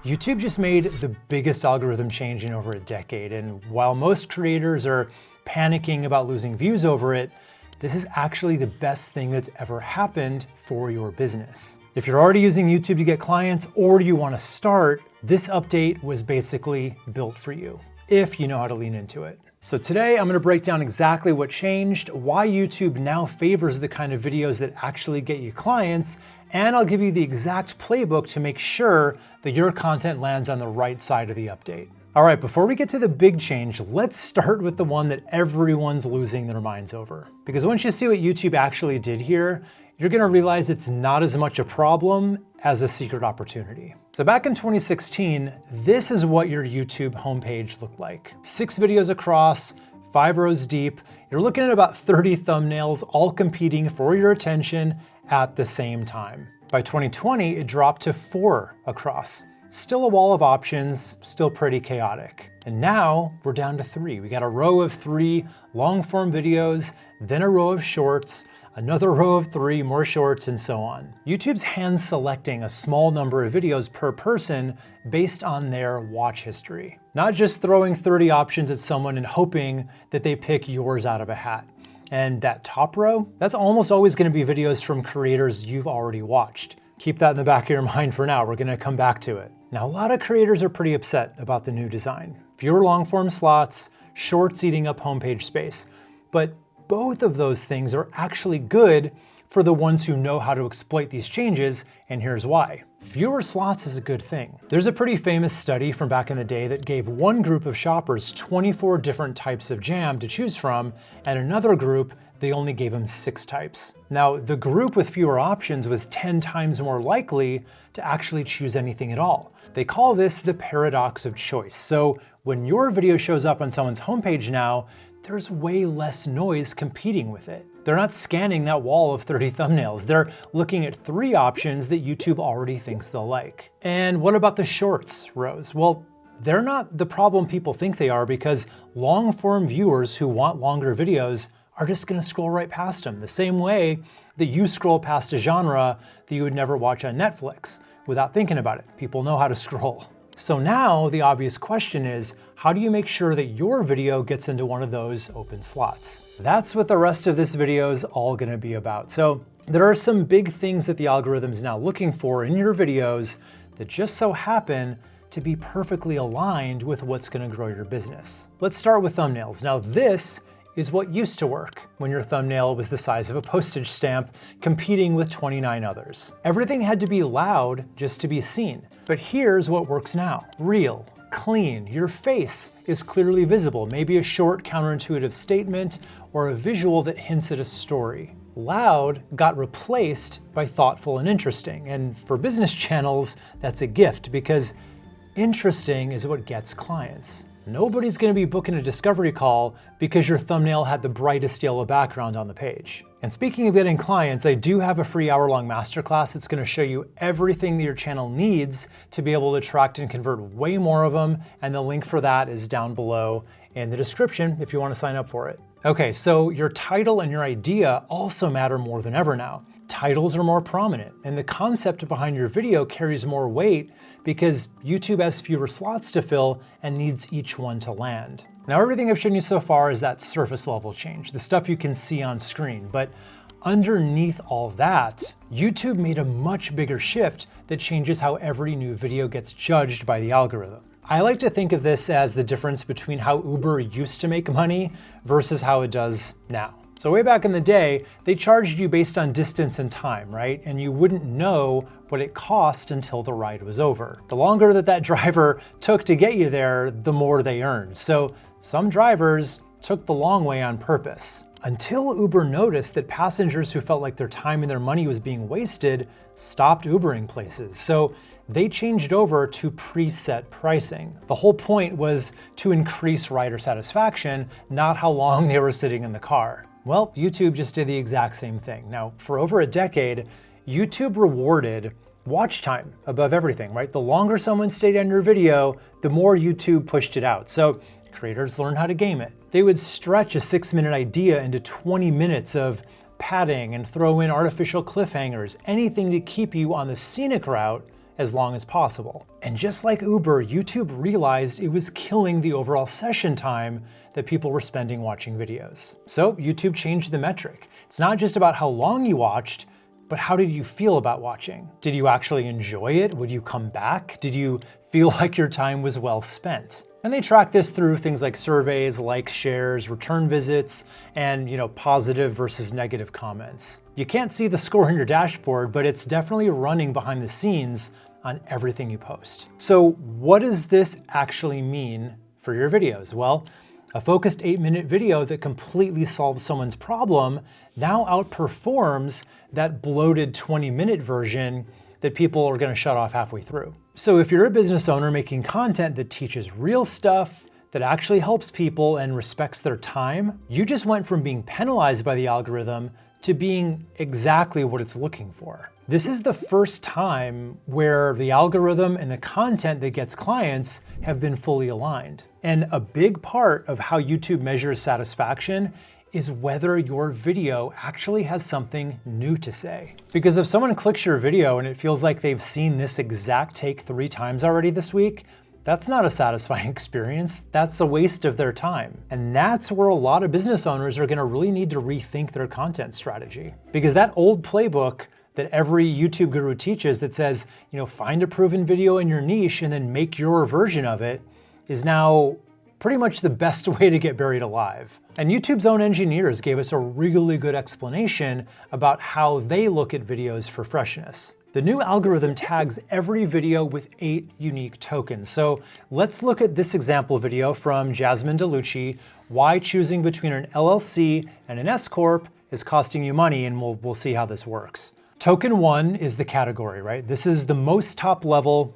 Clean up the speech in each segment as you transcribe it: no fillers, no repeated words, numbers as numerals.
YouTube just made the biggest algorithm change in over a decade, and while most creators are panicking about losing views over it, this is actually the best thing that's ever happened for your business. If you're already using YouTube to get clients or you want to start, this update was basically built for you, if you know how to lean into it. So today I'm going to break down exactly what changed, why YouTube now favors the kind of videos that actually get you clients, and I'll give you the exact playbook to make sure that your content lands on the right side of the update. All right, before we get to the big change, let's start with the one that everyone's losing their minds over. Because once you see what YouTube actually did here, you're gonna realize it's not as much a problem as a secret opportunity. So back in 2016, this is what your YouTube homepage looked like. 6 videos across, 5 rows deep. You're looking at about 30 thumbnails, all competing for your attention at the same time. By 2020, it dropped to 4 across. Still a wall of options, still pretty chaotic. And now we're down to 3. We got a row of 3 long-form videos, then a row of shorts, another row of 3 more shorts, and so on. YouTube's hand selecting a small number of videos per person based on their watch history. Not just throwing 30 options at someone and hoping that they pick yours out of a hat. And that top row, that's almost always gonna be videos from creators you've already watched. Keep that in the back of your mind for now, we're gonna come back to it. Now, a lot of creators are pretty upset about the new design. Fewer long-form slots, shorts eating up homepage space. But both of those things are actually good for the ones who know how to exploit these changes, and here's why. Fewer slots is a good thing. There's a pretty famous study from back in the day that gave one group of shoppers 24 different types of jam to choose from, and another group, they only gave them 6 types. Now, the group with fewer options was 10 times more likely to actually choose anything at all. They call this the paradox of choice. So when your video shows up on someone's homepage now, there's way less noise competing with it. They're not scanning that wall of 30 thumbnails. They're looking at 3 options that YouTube already thinks they'll like. And what about the shorts rows? Well, they're not the problem people think they are, because long-form viewers who want longer videos are just gonna scroll right past them, the same way that you scroll past a genre that you would never watch on Netflix without thinking about it. People know how to scroll. So now the obvious question is, how do you make sure that your video gets into one of those open slots? That's what the rest of this video is all gonna be about. So there are some big things that the algorithm is now looking for in your videos that just so happen to be perfectly aligned with what's gonna grow your business. Let's start with thumbnails. Now this is what used to work when your thumbnail was the size of a postage stamp, competing with 29 others. Everything had to be loud just to be seen. But here's what works now. Real, clean, your face is clearly visible, maybe a short counterintuitive statement or a visual that hints at a story. Loud got replaced by thoughtful and interesting. And for business channels, that's a gift, because interesting is what gets clients. Nobody's gonna be booking a discovery call because your thumbnail had the brightest yellow background on the page. And speaking of getting clients, I do have a free hour-long masterclass that's gonna show you everything that your channel needs to be able to attract and convert way more of them, and the link for that is down below in the description if you wanna sign up for it. Okay, so your title and your idea also matter more than ever now. Titles are more prominent, and the concept behind your video carries more weight because YouTube has fewer slots to fill and needs each one to land. Now, everything I've shown you so far is that surface level change, the stuff you can see on screen, but underneath all that, YouTube made a much bigger shift that changes how every new video gets judged by the algorithm. I like to think of this as the difference between how Uber used to make money versus how it does now. So way back in the day, they charged you based on distance and time, right? And you wouldn't know what it cost until the ride was over. The longer that driver took to get you there, the more they earned. So some drivers took the long way on purpose. Until Uber noticed that passengers who felt like their time and their money was being wasted stopped Ubering places. So they changed over to preset pricing. The whole point was to increase rider satisfaction, not how long they were sitting in the car. Well, YouTube just did the exact same thing. Now, for over a decade, YouTube rewarded watch time above everything, right? The longer someone stayed on your video, the more YouTube pushed it out. So creators learned how to game it. They would stretch a 6-minute idea into 20 minutes of padding and throw in artificial cliffhangers, anything to keep you on the scenic route as long as possible. And just like Uber, YouTube realized it was killing the overall session time that people were spending watching videos. So YouTube changed the metric. It's not just about how long you watched, but how did you feel about watching? Did you actually enjoy it? Would you come back? Did you feel like your time was well spent? And they track this through things like surveys, likes, shares, return visits, and positive versus negative comments. You can't see the score in your dashboard, but it's definitely running behind the scenes on everything you post. So what does this actually mean for your videos? Well, a focused 8-minute video that completely solves someone's problem now outperforms that bloated 20-minute version that people are going to shut off halfway through. So if you're a business owner making content that teaches real stuff, that actually helps people and respects their time, you just went from being penalized by the algorithm to being exactly what it's looking for. This is the first time where the algorithm and the content that gets clients have been fully aligned. And a big part of how YouTube measures satisfaction is whether your video actually has something new to say. Because if someone clicks your video and it feels like they've seen this exact take 3 times already this week, that's not a satisfying experience. That's a waste of their time. And that's where a lot of business owners are gonna really need to rethink their content strategy. Because that old playbook that every YouTube guru teaches that says, find a proven video in your niche and then make your version of it is now pretty much the best way to get buried alive. And YouTube's own engineers gave us a really good explanation about how they look at videos for freshness. The new algorithm tags every video with 8 unique tokens. So let's look at this example video from Jasmine DeLucci, why choosing between an LLC and an S Corp is costing you money, and we'll see how this works. Token 1 is the category, right? This is the most top level,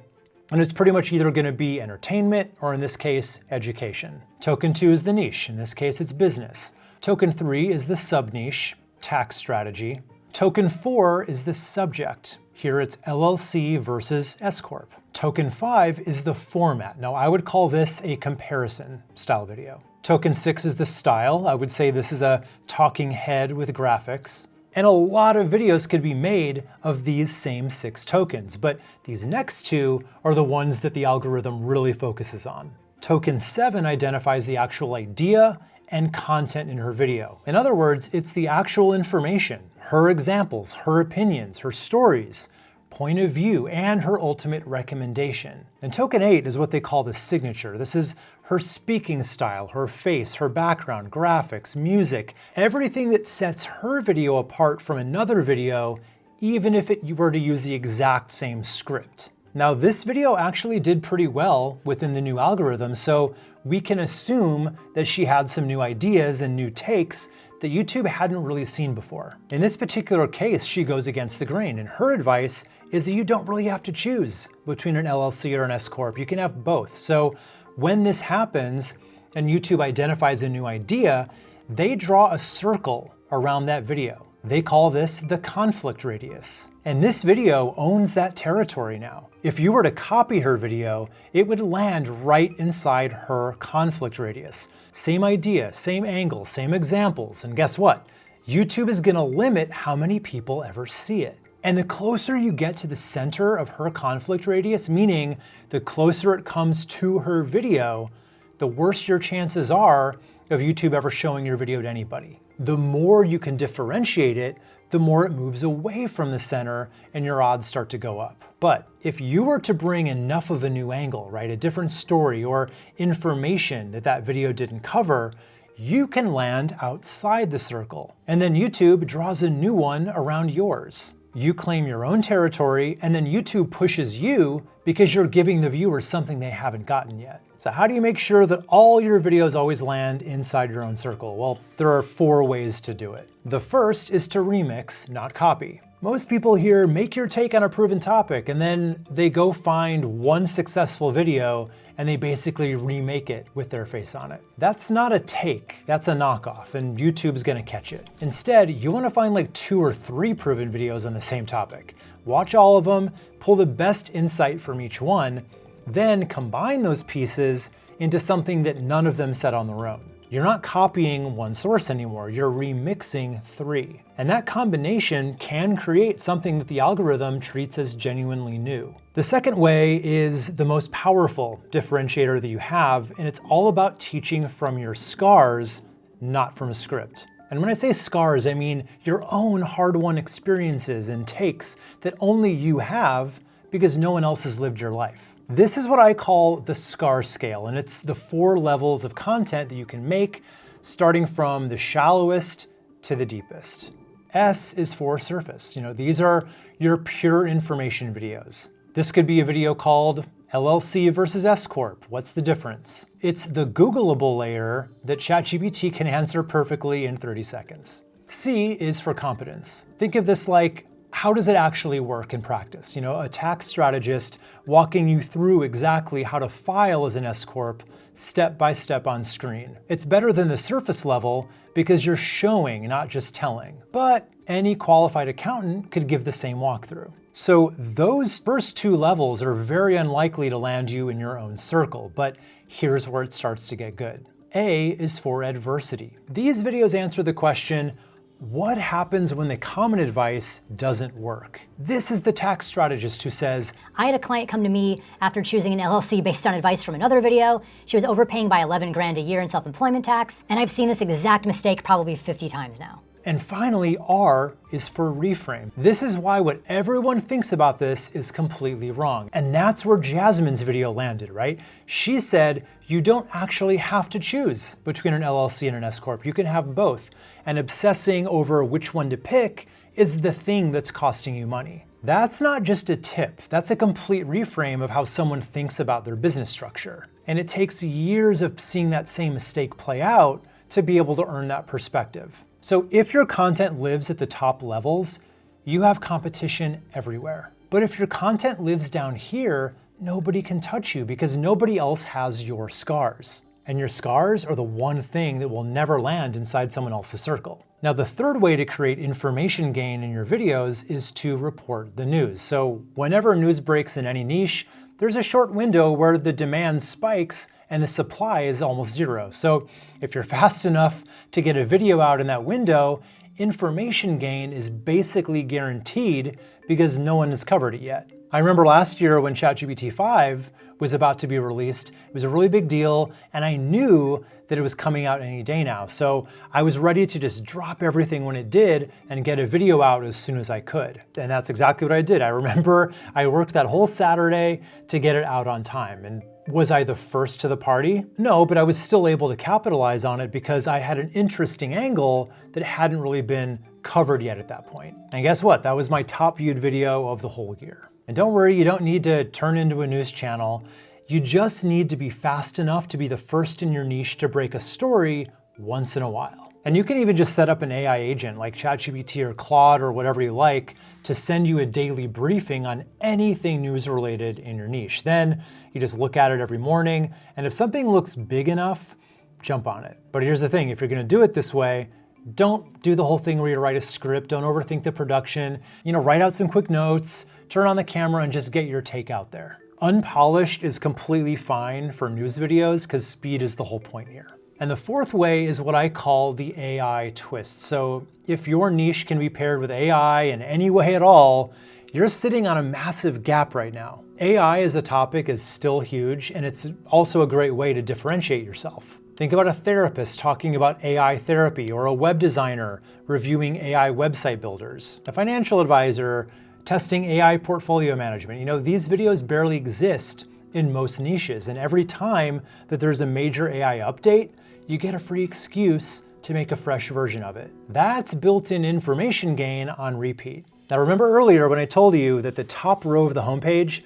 and it's pretty much either gonna be entertainment or, in this case, education. Token 2 is the niche. In this case, it's business. Token 3 is the sub-niche, tax strategy. Token 4 is the subject. Here it's LLC versus S Corp. Token 5 is the format. Now, I would call this a comparison style video. Token 6 is the style. I would say this is a talking head with graphics. And a lot of videos could be made of these same 6 tokens, but these next 2 are the ones that the algorithm really focuses on. Token 7 identifies the actual idea and content in her video. In other words, it's the actual information, her examples, her opinions, her stories, point of view, and her ultimate recommendation. And token 8 is what they call the signature. This is her speaking style, her face, her background, graphics, music, everything that sets her video apart from another video, even if you were to use the exact same script. Now, this video actually did pretty well within the new algorithm, so we can assume that she had some new ideas and new takes that YouTube hadn't really seen before. In this particular case, she goes against the grain, and her advice is that you don't really have to choose between an LLC or an S Corp. You can have both. So when this happens and YouTube identifies a new idea, they draw a circle around that video. They call this the conflict radius. And this video owns that territory now. If you were to copy her video, it would land right inside her conflict radius. Same idea, same angle, same examples, and guess what? YouTube is gonna limit how many people ever see it. And the closer you get to the center of her conflict radius, meaning the closer it comes to her video, the worse your chances are of YouTube ever showing your video to anybody. The more you can differentiate it, the more it moves away from the center and your odds start to go up. But if you were to bring enough of a new angle, right, a different story or information that video didn't cover, you can land outside the circle. And then YouTube draws a new one around yours. You claim your own territory, and then YouTube pushes you because you're giving the viewers something they haven't gotten yet. So how do you make sure that all your videos always land inside your own circle? Well, there are 4 ways to do it. The first is to remix, not copy. Most people hear, make your take on a proven topic, and then they go find one successful video and they basically remake it with their face on it. That's not a take, that's a knockoff, and YouTube's gonna catch it. Instead, you wanna find like 2 or 3 proven videos on the same topic. Watch all of them, pull the best insight from each one, then combine those pieces into something that none of them said on their own. You're not copying one source anymore, you're remixing 3. And that combination can create something that the algorithm treats as genuinely new. The second way is the most powerful differentiator that you have, and it's all about teaching from your scars, not from a script. And when I say scars, I mean your own hard-won experiences and takes that only you have because no one else has lived your life. This is what I call the scar scale, and it's the 4 levels of content that you can make, starting from the shallowest to the deepest. S is for surface. These are your pure information videos. This could be a video called LLC versus S Corp. What's the difference? It's the Googleable layer that ChatGPT can answer perfectly in 30 seconds. C is for competence. Think of this like, how does it actually work in practice? A tax strategist walking you through exactly how to file as an S Corp step by step on screen. It's better than the surface level because you're showing, not just telling. But any qualified accountant could give the same walkthrough. So those first 2 levels are very unlikely to land you in your own circle, but here's where it starts to get good. A is for adversity. These videos answer the question, what happens when the common advice doesn't work? This is the tax strategist who says, I had a client come to me after choosing an LLC based on advice from another video. She was overpaying by 11 grand a year in self-employment tax, and I've seen this exact mistake probably 50 times now. And finally, R is for reframe. This is why what everyone thinks about this is completely wrong. And that's where Jasmine's video landed, right? She said, you don't actually have to choose between an LLC and an S Corp. You can have both. And obsessing over which one to pick is the thing that's costing you money. That's not just a tip. That's a complete reframe of how someone thinks about their business structure. And it takes years of seeing that same mistake play out to be able to earn that perspective. So if your content lives at the top levels, you have competition everywhere. But if your content lives down here, nobody can touch you because nobody else has your scars. And your scars are the one thing that will never land inside someone else's circle. Now, the third way to create information gain in your videos is to report the news. So whenever news breaks in any niche, there's a short window where the demand spikes and the supply is almost 0. So if you're fast enough to get a video out in that window, information gain is basically guaranteed because no one has covered it yet. I remember last year when ChatGPT 5 was about to be released, it was a really big deal, and I knew that it was coming out any day now. So I was ready to just drop everything when it did and get a video out as soon as I could. And that's exactly what I did. I remember I worked that whole Saturday to get it out on time. And was I the first to the party? No, but I was still able to capitalize on it because I had an interesting angle that hadn't really been covered yet at that point. And guess what? That was my top viewed video of the whole year. And don't worry, you don't need to turn into a news channel. You just need to be fast enough to be the first in your niche to break a story once in a while. And you can even just set up an AI agent like ChatGPT or Claude or whatever you like to send you a daily briefing on anything news related in your niche. Then you just look at it every morning, and if something looks big enough, jump on it. But here's the thing, if you're gonna do it this way, don't do the whole thing where you write a script, don't overthink the production, write out some quick notes, turn on the camera and just get your take out there. Unpolished is completely fine for news videos because speed is the whole point here. And the fourth way is what I call the AI twist. So if your niche can be paired with AI in any way at all, you're sitting on a massive gap right now. AI as a topic is still huge, and it's also a great way to differentiate yourself. Think about a therapist talking about AI therapy, or a web designer reviewing AI website builders, a financial advisor testing AI portfolio management. These videos barely exist in most niches, and every time that there's a major AI update, you get a free excuse to make a fresh version of it. That's built-in information gain on repeat. Now remember earlier when I told you that the top row of the homepage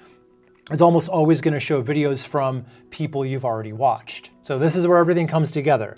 is almost always going to show videos from people you've already watched. So this is where everything comes together.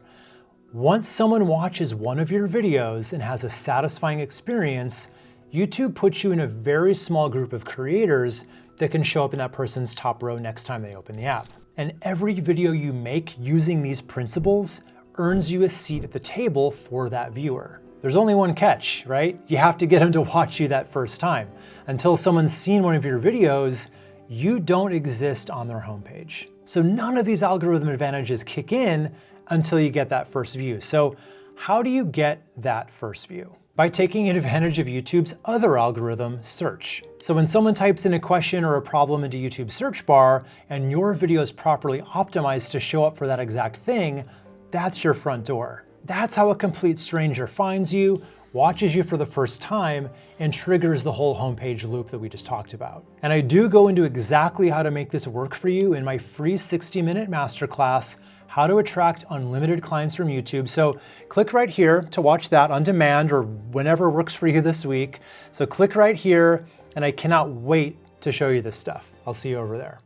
Once someone watches one of your videos and has a satisfying experience, YouTube puts you in a very small group of creators that can show up in that person's top row next time they open the app. And every video you make using these principles earns you a seat at the table for that viewer. There's only one catch, right? You have to get them to watch you that first time. Until someone's seen one of your videos, you don't exist on their homepage. So none of these algorithm advantages kick in until you get that first view. So how do you get that first view? By taking advantage of YouTube's other algorithm, search. So when someone types in a question or a problem into YouTube's search bar and your video is properly optimized to show up for that exact thing, that's your front door. That's how a complete stranger finds you, watches you for the first time, and triggers the whole homepage loop that we just talked about. And I do go into exactly how to make this work for you in my free 60-minute masterclass, How to Attract Unlimited Clients from YouTube. So click right here to watch that on demand or whenever works for you this week. So click right here, and I cannot wait to show you this stuff. I'll see you over there.